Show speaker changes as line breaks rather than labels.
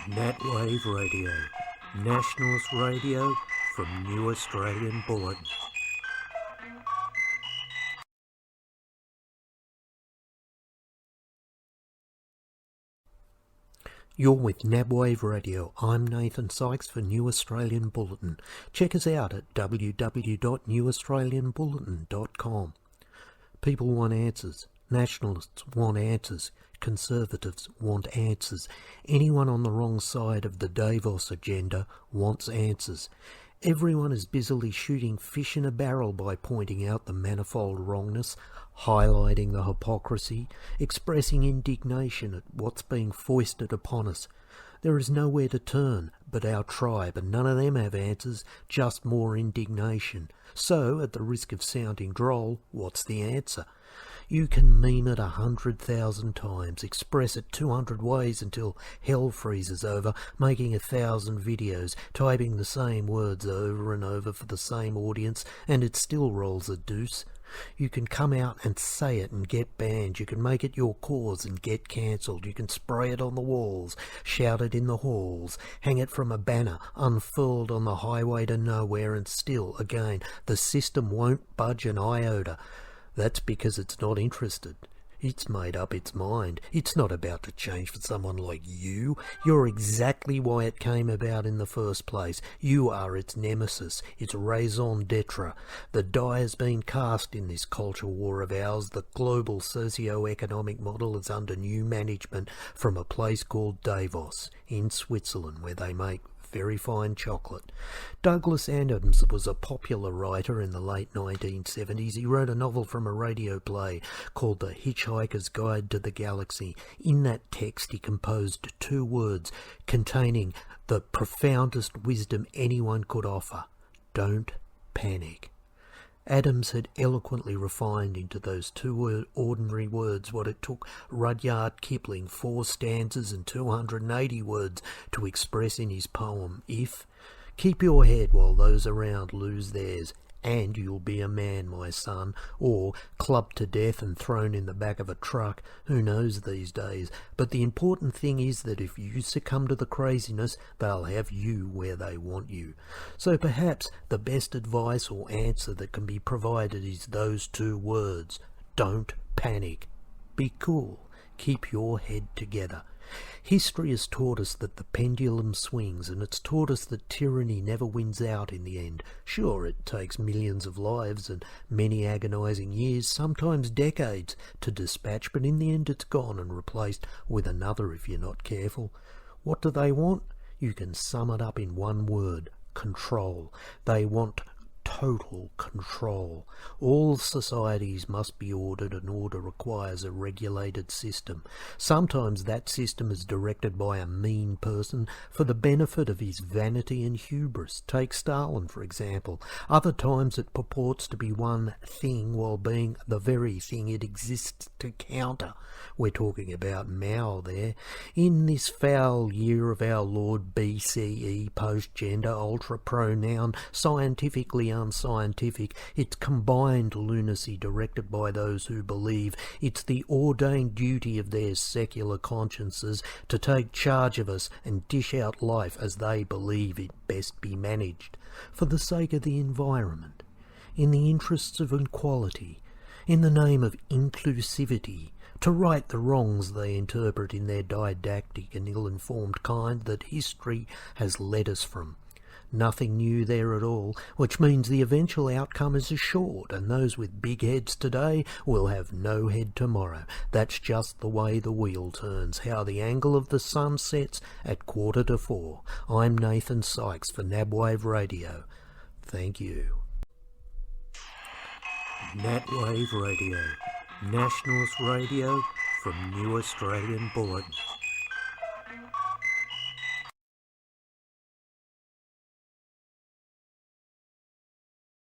Natwave Radio, nationalist radio from New Australian Bulletin. You're with Natwave Radio. I'm Nathan Sykes for New Australian Bulletin. Check us out at www.newaustralianbulletin.com. People want answers. Nationalists want answers. Conservatives want answers. Anyone on the wrong side of the Davos agenda wants answers. Everyone is busily shooting fish in a barrel by pointing out the manifold wrongness, highlighting the hypocrisy, expressing indignation at what's being foisted upon us. There is nowhere to turn but our tribe, and none of them have answers, just more indignation. So, at the risk of sounding droll, what's the answer? You can meme it 100,000 times, express it 200 ways until hell freezes over, making 1,000 videos, typing the same words over and over for the same audience, and it still rolls a deuce. You can come out and say it and get banned. You can make it your cause and get cancelled. You can spray it on the walls, shout it in the halls, hang it from a banner, unfurled on the highway to nowhere, and still, again, the system won't budge an iota. That's because it's not interested. It's made up its mind. It's not about to change for someone like you. You're exactly why it came about in the first place. You are its nemesis, its raison d'etre. The die has been cast in this culture war of ours. The global socio-economic model is under new management from a place called Davos in Switzerland, where they make very fine chocolate. Douglas Adams was a popular writer in the late 1970s. He wrote a novel from a radio play called The Hitchhiker's Guide to the Galaxy. In that text he composed 2 words containing the profoundest wisdom anyone could offer: don't panic. Adams had eloquently refined into those 2 ordinary words what it took Rudyard Kipling 4 stanzas and 280 words to express in his poem, If. Keep your head while those around lose theirs, and you'll be a man, my son, or clubbed to death and thrown in the back of a truck. Who knows these days? But the important thing is that if you succumb to the craziness, they'll have you where they want you. So perhaps the best advice or answer that can be provided is those 2 words: don't panic. Be cool. Keep your head together. History has taught us that the pendulum swings, and it's taught us that tyranny never wins out in the end. Sure, it takes millions of lives and many agonising years, sometimes decades, to dispatch, but in the end it's gone and replaced with another if you're not careful. What do they want? You can sum it up in one word: control. They want total control. All societies must be ordered, and order requires a regulated system. Sometimes that system is directed by a mean person for the benefit of his vanity and hubris. Take Stalin, for example. Other times it purports to be one thing while being the very thing it exists to counter. We're talking about Mao there. In this foul year of our Lord BCE, post-gender, ultra-pronoun, scientifically unscientific, it's combined lunacy directed by those who believe it's the ordained duty of their secular consciences to take charge of us and dish out life as they believe it best be managed, for the sake of the environment, in the interests of equality, in the name of inclusivity, to right the wrongs they interpret in their didactic and ill-informed kind that history has led us from. Nothing new there at all, which means the eventual outcome is assured, and those with big heads today will have no head tomorrow. That's just the way the wheel turns, how the angle of the sun sets at 3:45. I'm Nathan Sykes for Natwave Radio. Thank you. Natwave Radio, nationalist radio from New Australian Bulletin.